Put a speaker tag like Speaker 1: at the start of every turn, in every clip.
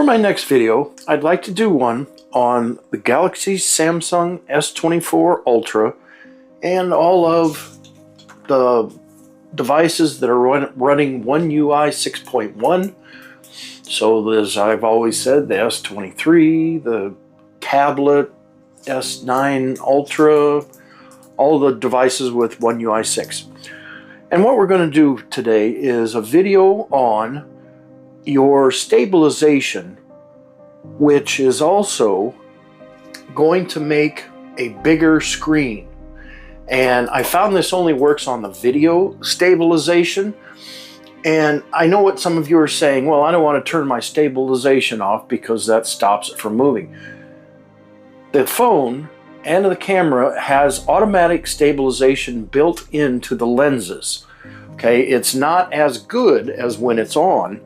Speaker 1: my next video, I'd like to do one on the Galaxy Samsung S24 Ultra and all of the devices that are running One UI 6.1. So as I've always said, the S23, the tablet, S9 Ultra, all the devices with One UI 6. And what we're going to do today is a video on your stabilization, which is also going to make a bigger screen. And I found this only works on the video stabilization. And I know what some of you are saying, well, I don't want to turn my stabilization off because that stops it from moving. The phone and the camera has automatic stabilization built into the lenses. Okay, it's not as good as when it's on.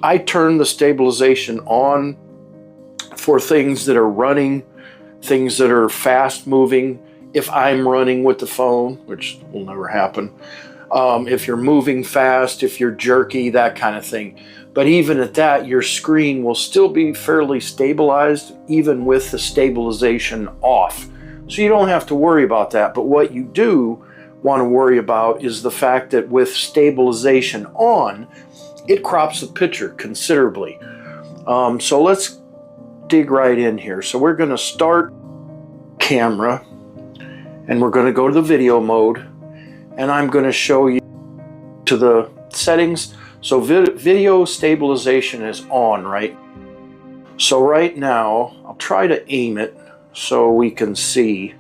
Speaker 1: I turn the stabilization on for things that are running, things that are fast moving. If I'm running with the phone, which will never happen, if you're moving fast, if you're jerky, that kind of thing. But even at that, your screen will still be fairly stabilized, even with the stabilization off. So you don't have to worry about that. But what you do want to worry about is the fact that with stabilization on, it crops the picture considerably. So let's dig right in here. So we're going to start camera, and we're going to go to the video mode, and I'm going to show you to the settings. So video stabilization is on, right? So right now, I'll try to aim it so we can see.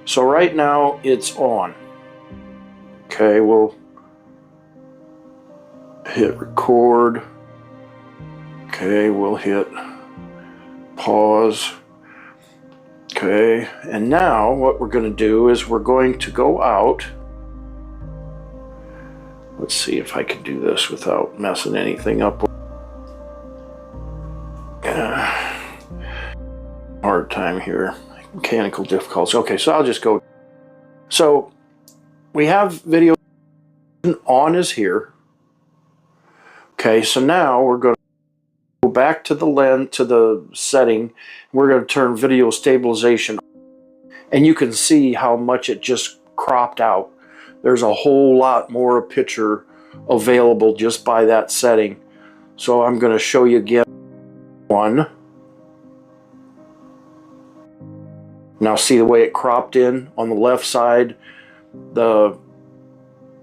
Speaker 1: So right now it's on. Okay, we'll hit record. Okay, we'll hit pause. Okay, and now what we're going to do is we're going to go out. Let's see if I can do this without messing anything up. Hard time here. Mechanical difficulties. Okay, so I'll just go. So we have video on is here. Okay, so now we're going to go back to the lens, to the setting. We're going to turn video stabilization on. And you can see how much it just cropped out. There's a whole lot more picture available just by that setting. So I'm going to show you again. One. Now see the way it cropped in on the left side? The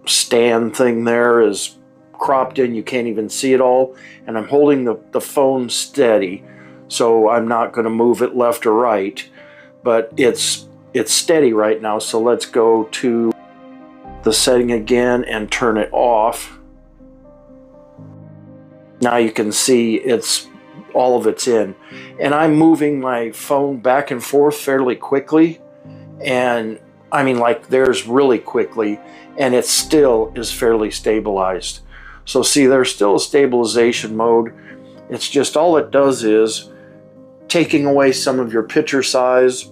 Speaker 1: stand thing there is cropped in. You can't even see it all. And I'm holding the phone steady, so I'm not going to move it left or right. But it's steady right now. So let's go to the setting again and turn it off. Now you can see all of it's in, and I'm moving my phone back and forth fairly quickly, and I mean, like, there's really quickly, and it still is fairly stabilized. So see, there's still a stabilization mode. It's just all it does is taking away some of your picture size.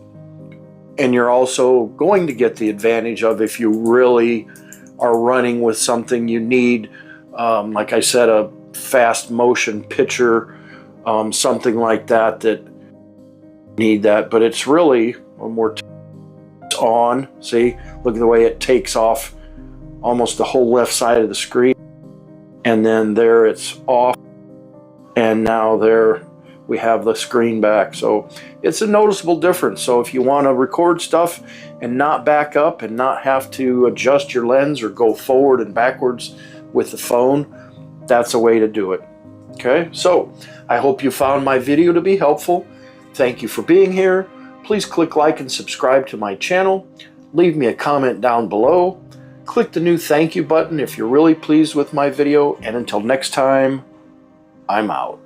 Speaker 1: And you're also going to get the advantage of, if you really are running with something you need, like I said, a fast motion picture, something like that need that. But it's really one more on. See, look at the way it takes off almost the whole left side of the screen. And then there it's off. And now there we have the screen back. So it's a noticeable difference. So if you want to record stuff and not back up and not have to adjust your lens or go forward and backwards with the phone, that's a way to do it. Okay, so I hope you found my video to be helpful. Thank you for being here. Please click like and subscribe to my channel. Leave me a comment down below. Click the new thank you button if you're really pleased with my video. And until next time, I'm out.